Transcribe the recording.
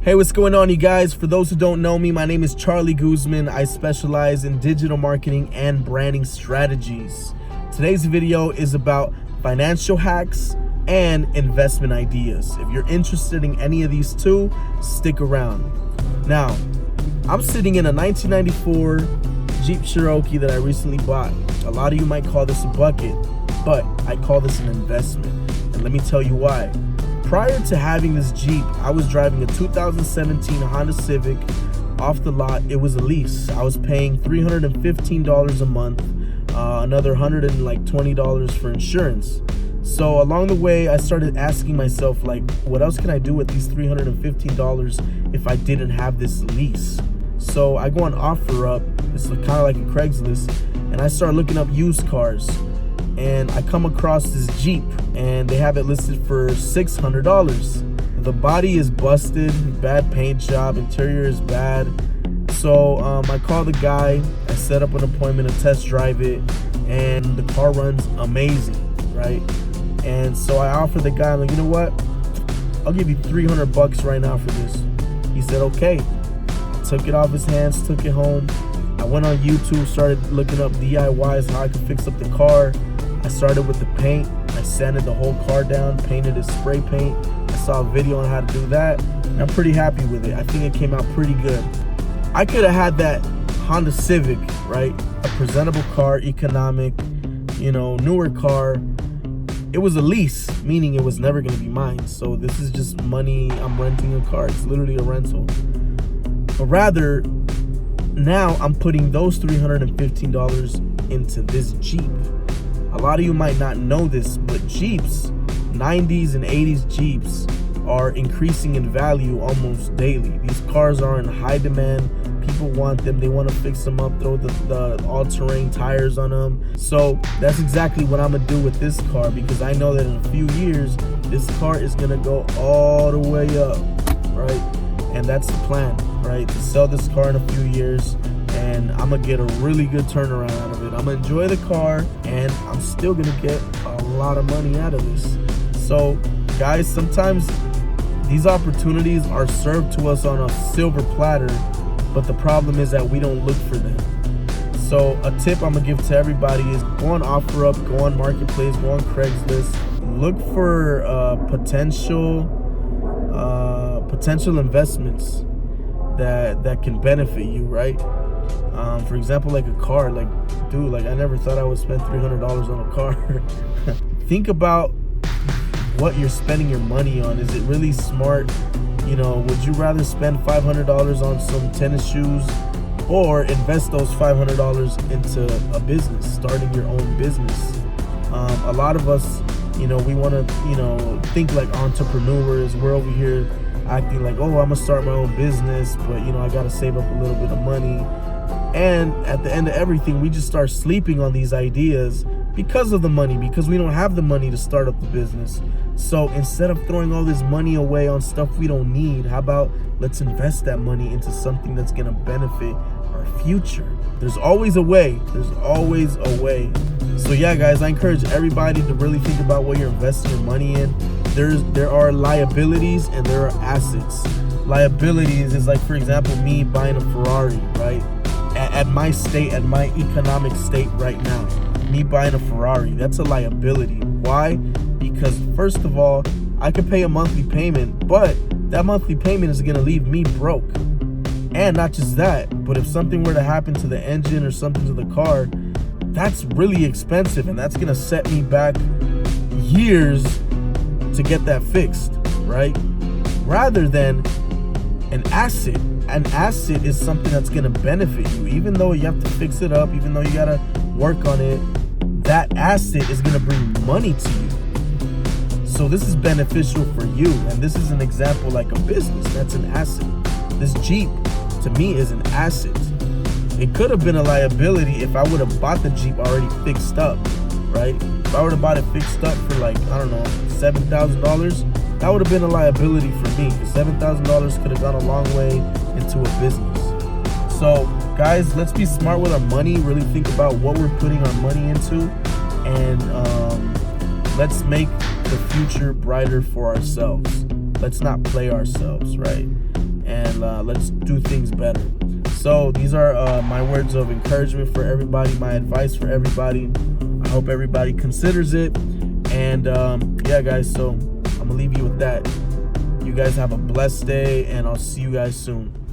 Hey, what's going on, you guys? For those who don't know me, my name is Charlie Guzman. I specialize in digital marketing and branding strategies. Today's video is about financial hacks and investment ideas. If you're interested in any of these two, stick around. Now, I'm sitting in a 1994 Jeep Cherokee that I recently bought. A lot of you might call this a bucket, but I call this an investment. And let me tell you why. Prior to having this Jeep, I was driving a 2017 Honda Civic off the lot. It was a lease. I was paying $315 a month, another $120 for insurance. So along the way, I started asking myself, like, what else can I do with these $315 if I didn't have this lease? So I go on OfferUp, it's kind of like a Craigslist, and I start looking up used cars. And I come across this Jeep, and they have it listed for $600. The body is busted, bad paint job, interior is bad. So I call the guy, I set up an appointment to test drive it, and the car runs amazing, right? And so I offer the guy, I'm like, you know what? I'll give you $300 right now for this. He said, okay. I took it off his hands, took it home. I went on YouTube, started looking up DIYs, how I could fix up the car. I started with the paint. I sanded the whole car down, painted it spray paint. I saw a video on how to do that, and I'm pretty happy with it. I think it came out pretty good. I could have had that Honda Civic, right? A presentable car, economic, newer car. It was a lease, meaning it was never going to be mine. So this is just money. I'm renting a car. It's literally a rental. But rather, now I'm putting those $315 into this Jeep. A lot of you might not know this, but Jeeps, 90s and 80s Jeeps, are increasing in value almost daily. These cars are in high demand. People want them. They want to fix them up, throw the all-terrain tires on them. So that's exactly what I'm going to do with this car, because I know that in a few years, this car is going to go all the way up, right? And that's the plan, right? To sell this car in a few years, and I'm gonna get a really good turnaround out of it. I'm gonna enjoy the car, and I'm still gonna get a lot of money out of this. So guys, sometimes these opportunities are served to us on a silver platter, but the problem is that we don't look for them. So a tip I'm gonna give to everybody is go on OfferUp, go on Marketplace, go on Craigslist, look for potential investments that can benefit you, right? For example, like a car. Like, dude, I never thought I would spend $300 on a car. Think about what you're spending your money on. Is it really smart? Would you rather spend $500 on some tennis shoes, or invest those $500 into a business, starting your own business? A lot of us, we want to, think like entrepreneurs. We're over here acting like, oh, I'm gonna start my own business, but I gotta save up a little bit of money. And at the end of everything, we just start sleeping on these ideas because of the money, because we don't have the money to start up the business. So instead of throwing all this money away on stuff we don't need, how about let's invest that money into something that's gonna benefit our future? There's always a way. There's always a way. So yeah, guys, I encourage everybody to really think about what you're investing your money in. There are liabilities and there are assets. Liabilities is like, for example, me buying a Ferrari, right? At my state, at my economic state right now, me buying a Ferrari, that's a liability. Why? Because first of all, I could pay a monthly payment, but that monthly payment is gonna leave me broke. And not just that, but if something were to happen to the engine or something to the car, that's really expensive, and that's gonna set me back years to get that fixed, right? Rather than an asset. An asset is something that's gonna benefit you. Even though you have to fix it up, even though you gotta work on it, that asset is gonna bring money to you. So this is beneficial for you, and this is an example like a business. That's an asset. This Jeep, to me, is an asset. It could have been a liability if I would have bought the Jeep already fixed up, right? If I would have bought it fixed up for $7,000, that would have been a liability for me. $7,000 could have gone a long way into a business. So guys, let's be smart with our money. Really think about what we're putting our money into, and let's make the future brighter for ourselves. Let's not play ourselves, right? and let's do things better. So these are my words of encouragement for everybody, my advice for everybody. I hope everybody considers it. And yeah, guys, so I'm gonna leave you with that. You guys have a blessed day, and I'll see you guys soon.